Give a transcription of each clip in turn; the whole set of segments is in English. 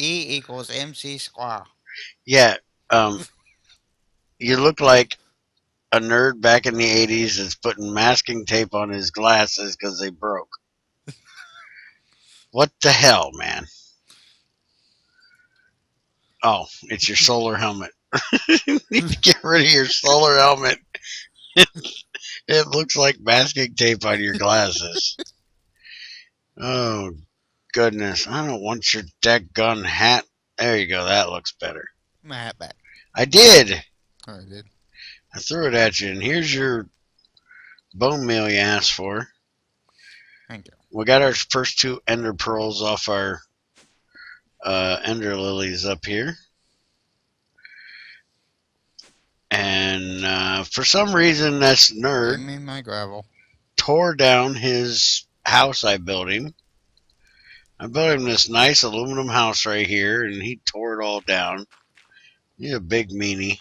E equals MC square. Yeah, you look like a nerd back in the 80s that's putting masking tape on his glasses because they broke. What the hell, man? Oh, it's your solar helmet. You need to get rid of your solar helmet. It looks like masking tape on your glasses. Oh, goodness. I don't want your deck gun hat. There you go. That looks better. My hat back. I did. Oh, I did. I threw it at you, and here's your bone meal you asked for. Thank you. We got our first two ender pearls off our ender lilies up here. And for some reason, this Give nerd me my gravel. tore down his house I built him. I built him this nice aluminum house right here, and he tore it all down. He's a big meanie.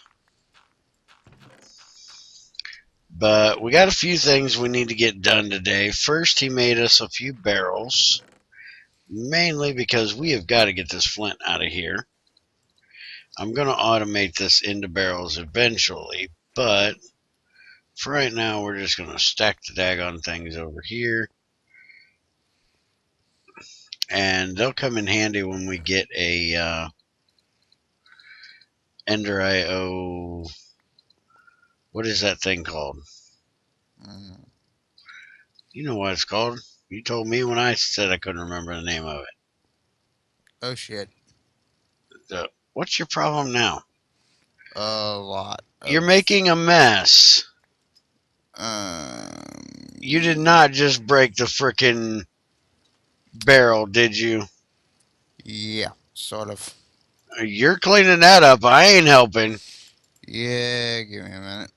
But we got a few things we need to get done today. First, he made us a few barrels, mainly because we have got to get this flint out of here. I'm going to automate this into barrels eventually, but for right now, we're just going to stack the daggone things over here. And they'll come in handy when we get a Ender IO. What is that thing called? Mm. You know what it's called. You told me when I said I couldn't remember the name of Oh shit. it. What's your problem now? A lot You're of. making a mess. Um. You did not just break the frickin' barrel, did you? Yeah, sort of. You're cleaning that up. I ain't helping. Yeah, give me a minute.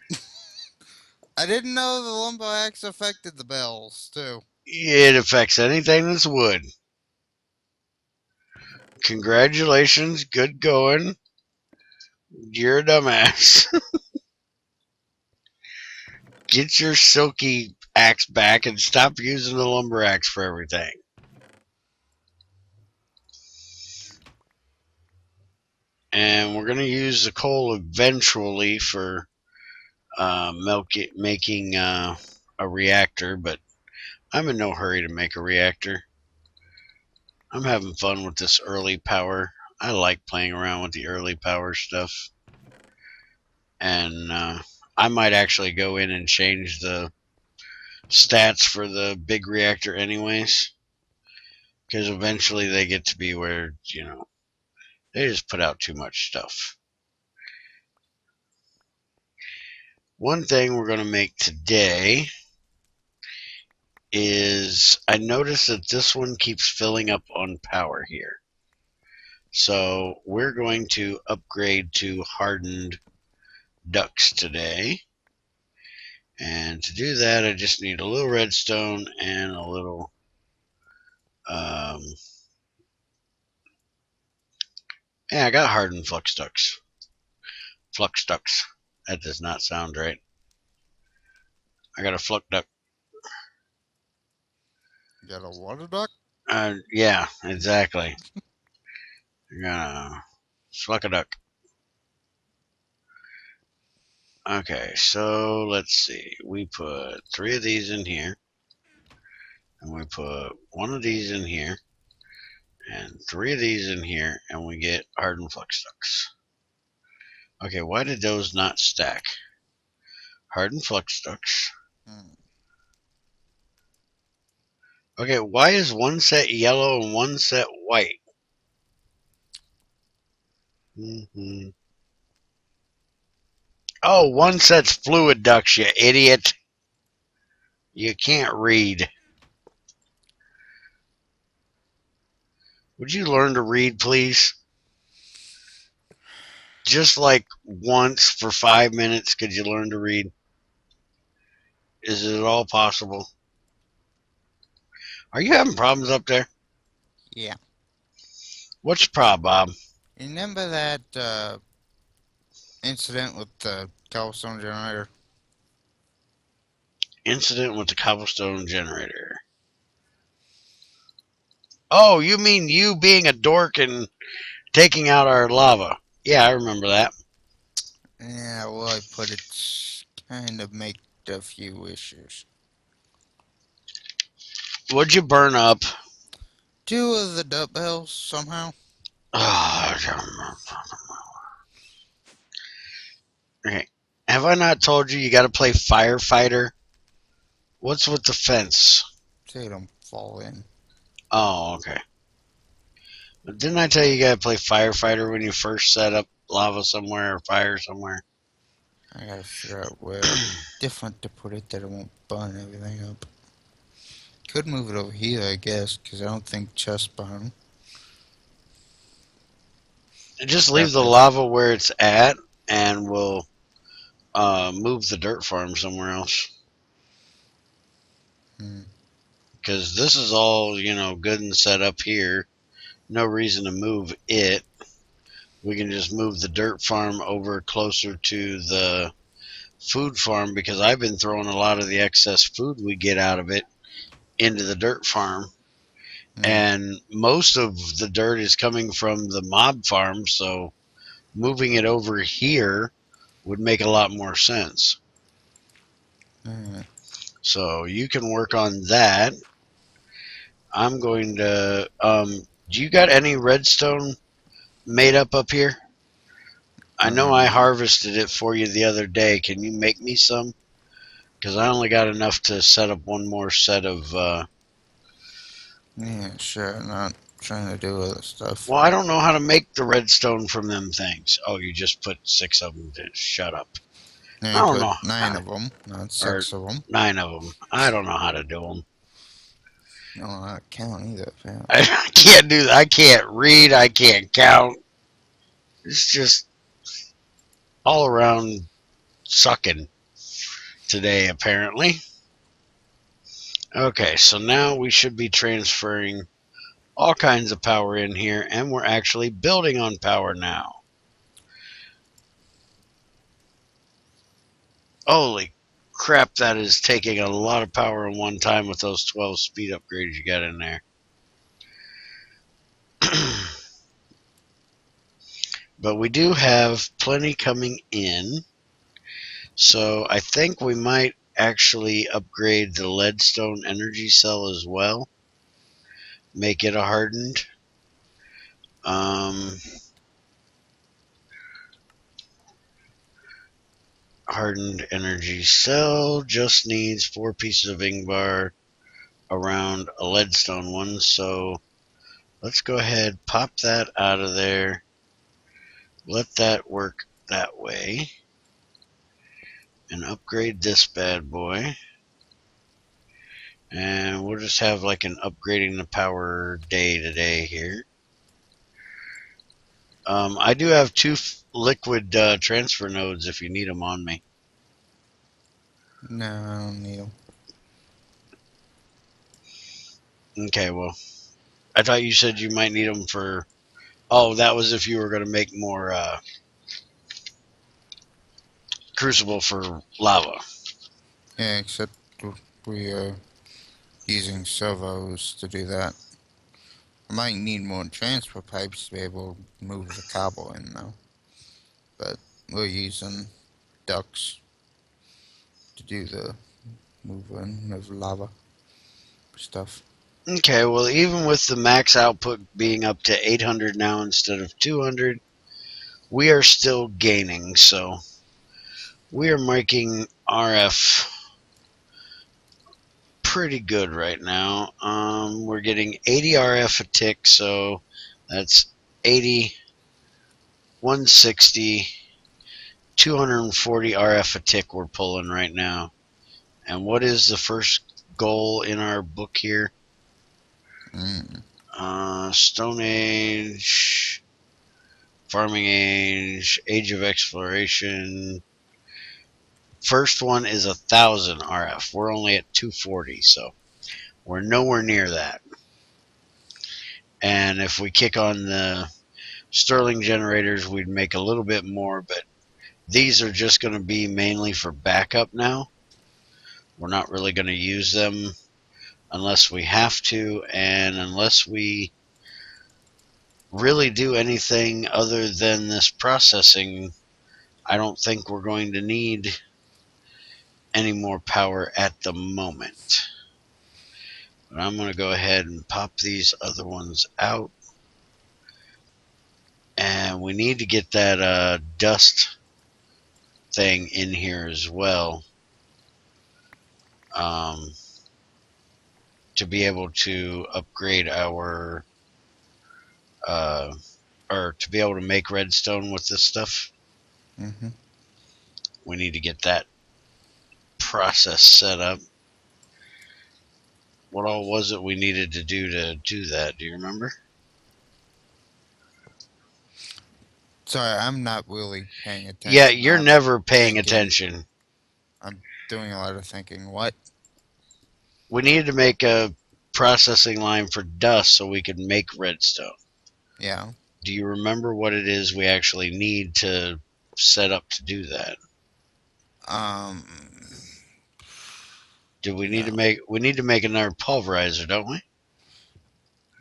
I didn't know the lumbo axe affected the bells too. It affects anything that's wood. Congratulations. Good going. You're a dumbass. Get your silky axe back and stop using the lumber axe for everything. And we're going to use the coal eventually for making a reactor, but I'm in no hurry to make a reactor. I'm having fun with this early power. I like playing around with the early power stuff. And I might actually go in and change the stats for the big reactor anyways. Because eventually they get to be where, they just put out too much stuff. One thing we're going to make today is I notice that this one keeps filling up on power here. So we're going to upgrade to hardened ducts today. And to do that, I just need a little redstone and a little um, yeah, I got hardened flux ducts. Flux ducts. That does not sound right. I got a flux duct. Got a water duck? Yeah, exactly. I got a flux duct. Okay, so let's see. We put 3 of these in here, and we put 1 of these in here, and 3 of these in here, and we get hardened flux ducts. Okay, why did those not stack? Hardened flux ducts. Hmm. Okay, why is one set yellow and one set white? Mm-hmm. Oh, one set's fluid ducts, you idiot. You can't read. Would you learn to read, please? Just like once for 5 minutes, could you learn to read? Is it at all possible? Are you having problems up there? Yeah. What's your problem, Bob? Remember that incident with the cobblestone generator? Incident with the cobblestone generator. Oh, you mean you being a dork and taking out our lava. Yeah, I remember that. Yeah, well, I put it kind of make a few issues. What'd you burn up? Two of the dumbbells somehow. Okay. Have I not told you got to play firefighter? What's with the fence? They don't fall in. Oh, okay. But didn't I tell you got to play firefighter when you first set up lava somewhere or fire somewhere? I gotta figure out where different to put it that it won't burn everything up. Could move it over here, I guess, because I don't think chest burn. Just leave the Definitely. lava where it's at, and we'll move the dirt farm somewhere else. Hmm. Because this is all, good and set up here. No reason to move it. We can just move the dirt farm over closer to the food farm because I've been throwing a lot of the excess food we get out of it into the dirt farm. Hmm. And most of the dirt is coming from the mob farm, so moving it over here would make a lot more sense. Hmm. So you can work on that. I'm going to. Do you got any redstone made up here? I know I Um. harvested it for you the other day. Can you make me some? Because I only got enough to set up one more set of. Yeah, sure. Not trying to do other stuff. Well, I don't know how to make the redstone from them things. Oh, you just put 6 of them. Shut up. Yeah, I you don't put know. 9 of them, not Or 6 of them. 9 of them. I don't know how to do them. No, I count either, I apparently. can't do that. I can't read. I can't count. It's just all around sucking today, apparently. Okay, so now we should be transferring all kinds of power in here, and we're actually building on power now. Holy crap, that is taking a lot of power in one time with those 12 speed upgrades you got in there. But we do have plenty coming in, so I think we might actually upgrade the leadstone energy cell as well, make it a hardened. Um, Hardened energy cell just needs 4 pieces of Ingvar around a leadstone one, so let's go ahead, pop that out of there, let that work that way, and upgrade this bad boy. And we'll just have like an upgrading the power day today here. I do have 2 liquid transfer nodes if you need them on me. No, I don't need them. Okay, well, I thought you said you might need them for. Oh, that was if you were going to make more crucible for lava. Yeah, except we are using servos to do that. I might need more transfer pipes to be able to move the cobble in, though. But we're using ducts to do the moving of lava stuff. Okay, well, even with the max output being up to 800 now instead of 200, we are still gaining. So we are making RF pretty good right now. We're getting 80 RF a tick, so that's 80, 160, 240 RF a tick we're pulling right now. And what is the first goal in our book here? Mm. Stone Age, Farming Age, Age of Exploration. First one is 1,000 RF. We're only at 240, so we're nowhere near that. And if we kick on the Stirling generators, we'd make a little bit more, but these are just going to be mainly for backup now. We're not really going to use them unless we have to, and unless we really do anything other than this processing. I don't think we're going to need any more power at the moment. But I'm going to go ahead and pop these other ones out. And we need to get that dust thing in here as well, um, to be able to upgrade our uh, or to be able to make redstone with this stuff. Mm-hmm. We need to get that process set up. What all was it we needed to do that? Do you remember? Sorry, I'm not really paying Yeah, attention. you're I'm never paying thinking. attention. I'm doing a lot of thinking. What? We needed to make a processing line for dust so we could make redstone. Yeah. Do you remember what it is we actually need to set up to do that? Um. Do we need to No. make another pulverizer, don't we?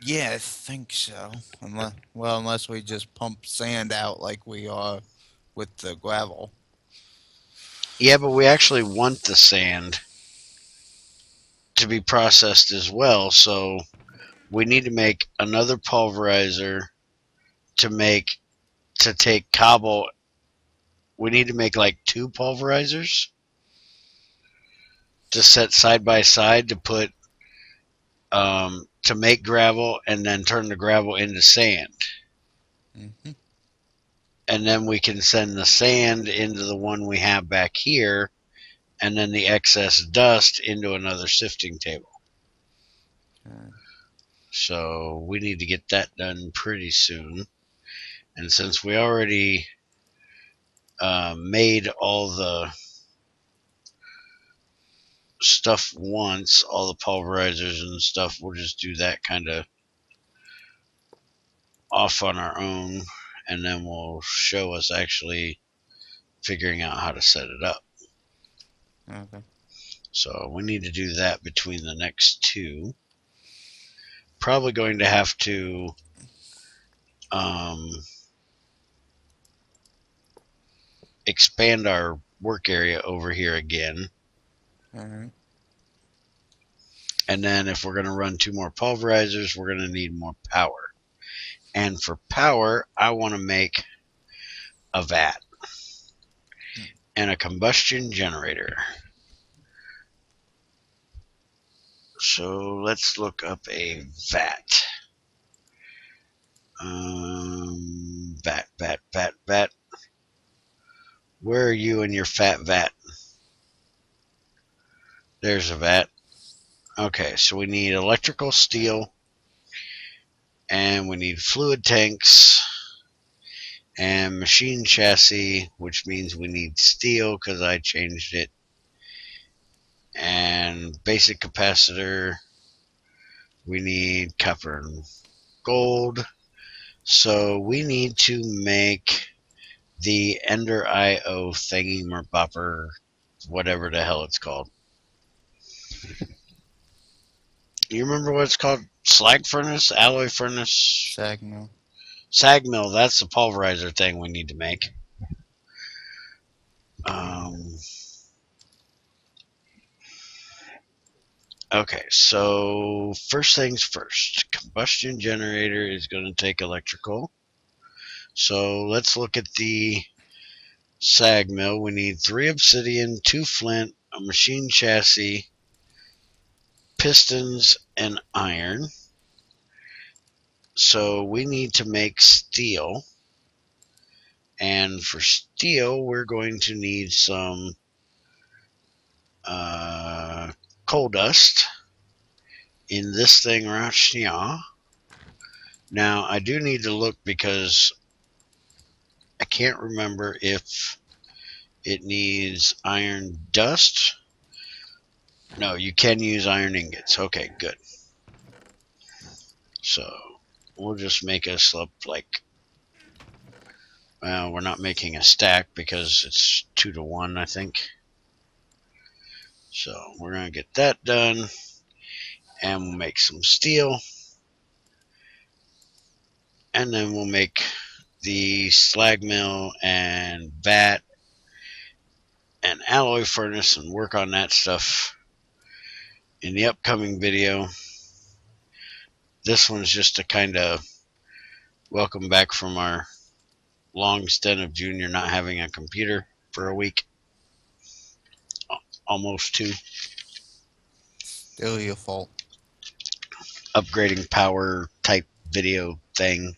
Yeah, I think so. Unless we just pump sand out like we are with the gravel. Yeah, but we actually want the sand to be processed as well, so we need to make another pulverizer to make to take cobble. We need to make like two pulverizers to set side by side to put to make gravel and then turn the gravel into sand. Mm-hmm. And then we can send the sand into the one we have back here, and then the excess dust into another sifting table. Uh, So we need to get that done pretty soon. And since we already made all the stuff once, all the pulverizers and stuff, we'll just do that kind of off on our own, and then we'll show us actually figuring out how to set it up. okay. So we need to do that between the next two. Probably going to have to um, expand our work area over here again. All right. And then if we're going to run two more pulverizers, we're going to need more power. And for power, I want to make a vat and a combustion generator. So let's look up a vat. Vat. Where are you in your fat vat? There's a vat. Okay, so we need electrical steel, and we need fluid tanks, and machine chassis, which means we need steel because I changed it, and basic capacitor. We need copper and gold. So we need to make the Ender IO thingy bopper, whatever the hell it's called. You remember what it's called? Slag furnace? Alloy furnace? Sagno. Sag mill. That's the pulverizer thing we need to make. Um, okay, so first things first. Combustion generator is going to take electrical. So let's look at the sag mill. We need 3 obsidian, 2 flint, a machine chassis, pistons, and iron. So we need to make steel. And for steel, we're going to need some coal dust in this thing right here. Now, I do need to look because I can't remember if it needs iron dust. No, you can use iron ingots. Okay, good. So we'll just make us up like, well, we're not making a stack because it's 2 to 1, I think. So we're going to get that done, and we'll make some steel. and then we'll make the slag mill and vat and alloy furnace and work on that stuff in the upcoming video. This one's just a kind of welcome back from our long stint of Junior not having a computer for a week, almost two. Still your fault. Upgrading power type video thing.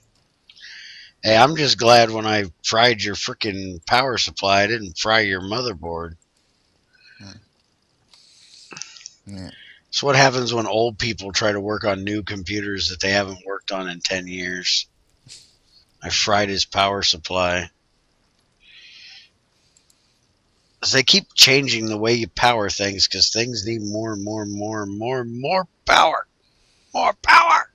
Hey, I'm just glad when I fried your freaking power supply, I didn't fry your motherboard. Hmm. Yeah. It's what happens when old people try to work on new computers that they haven't worked on in 10 years. I fried his power supply. They keep changing the way you power things because things need more and more and more and more and more power. More power.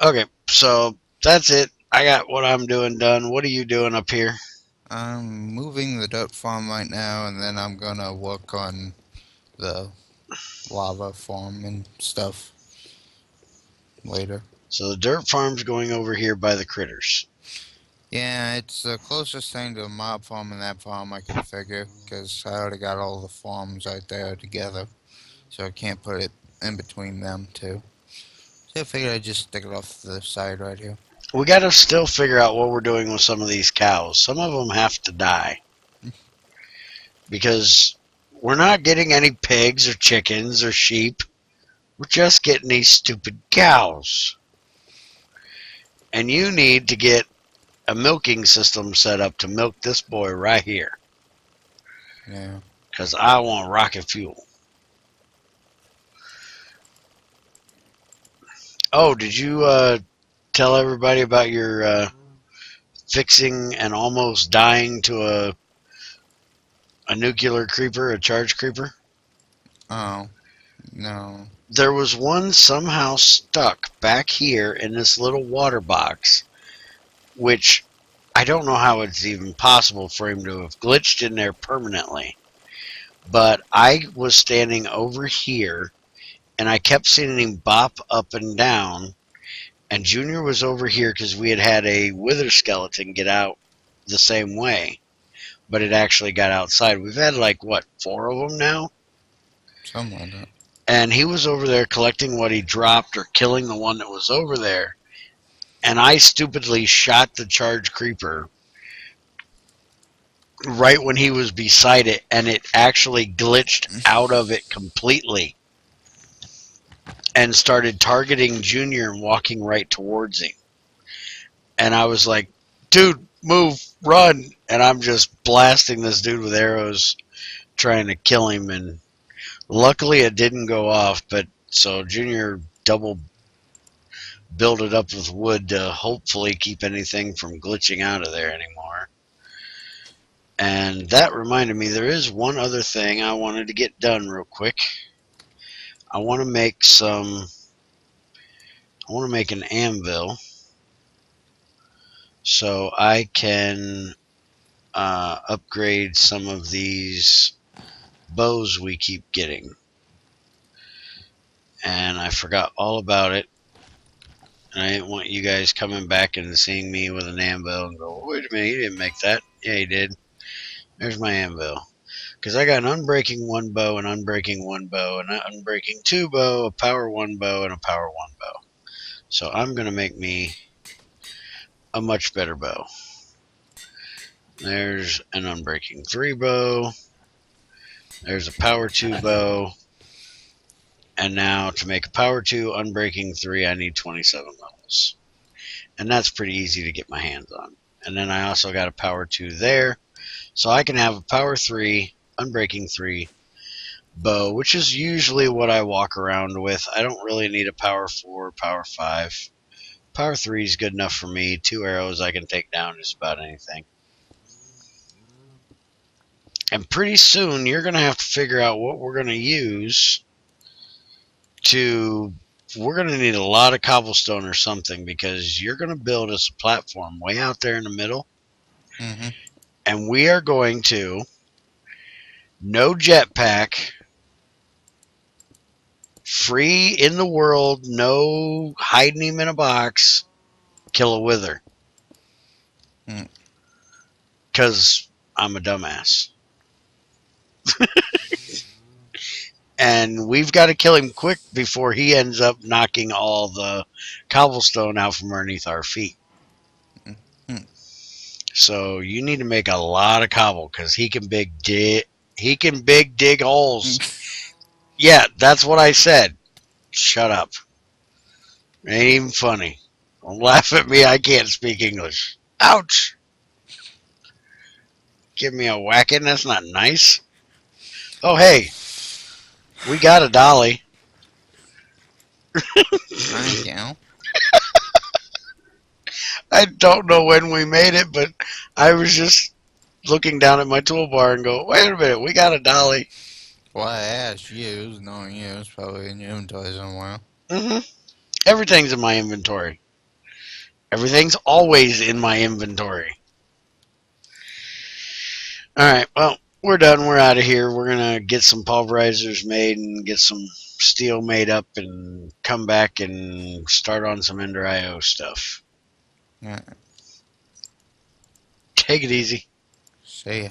Okay, so that's it. I got what I'm doing done. What are you doing up here? I'm moving the dirt farm right now, and then I'm gonna work on the lava farm and stuff later. So the dirt farm's going over here by the critters. Yeah, it's the closest thing to a mob farm and that farm I could figure, because I already got all the farms right there together, so I can't put it in between them two. So I figured I'd just stick it off to the side right here. We got to still figure out what we're doing with some of these cows. Some of them have to die because we're not getting any pigs or chickens or sheep. We're just getting these stupid cows. And you need to get a milking system set up to milk this boy right here Yeah. because I want rocket fuel. Oh, did you tell everybody about your fixing and almost dying to a nuclear creeper, a charge creeper? Oh, no. There was one somehow stuck back here in this little water box, which I don't know how it's even possible for him to have glitched in there permanently. But I was standing over here and I kept seeing him bop up and down. And Junior was over here because we had a wither skeleton get out the same way, but it actually got outside. We've had like, what, 4 of them now? Something like that. And he was over there collecting what he dropped or killing the one that was over there. And I stupidly shot the charge creeper right when he was beside it, and it actually glitched out of it completely and started targeting Junior and walking right towards him. And I was like, dude, move, run. And I'm just blasting this dude with arrows, trying to kill him. And luckily it didn't go off. But so Junior double built it up with wood to hopefully keep anything from glitching out of there anymore. And that reminded me, there is one other thing I wanted to get done real quick. I want to make an anvil so I can upgrade some of these bows we keep getting. And I forgot all about it. And I didn't want you guys coming back and seeing me with an anvil and go, wait a minute, he didn't make that. Yeah, he did. There's my anvil. Because I got an unbreaking 1 bow, an unbreaking 1 bow, an unbreaking 2 bow, a power 1 bow, and a power 1 bow. So I'm going to make me a much better bow. There's an unbreaking 3 bow. There's a power 2 bow. And now to make a power 2 unbreaking 3, I need 27 levels. And that's pretty easy to get my hands on. And then I also got a power 2 there. So I can have a power 3, unbreaking 3 bow, which is usually what I walk around with. I don't really need a power 4, power 5. Power 3 is good enough for me. 2 arrows I can take down just about anything. And pretty soon you're going to have to figure out what we're going to use to... We're going to need a lot of cobblestone or something, because you're going to build us a platform way out there in the middle. Mm-hmm. And we are going to... No jetpack. Free in the world, no hiding him in a box. Kill a wither. Mm. Because I'm a dumbass. And we've got to kill him quick before he ends up knocking all the cobblestone out from underneath our feet. Mm. So you need to make a lot of cobble because he can big dig holes. Yeah, that's what I said. Shut up. It ain't even funny. Don't laugh at me. I can't speak English. Ouch! Give me a whacking. That's not nice. Oh hey, we got a dolly. Thank you. I don't know when we made it, but I was just looking down at my toolbar and go, wait a minute, we got a dolly. Well, I asked you, knowing you, it's probably in your inventory somewhere. hmm Everything's in my inventory. Everything's always in my inventory. All right, well, we're done. We're out of here. We're gonna get some pulverizers made and get some steel made up and come back and start on some Ender IO stuff. Yeah. Take it easy. See ya.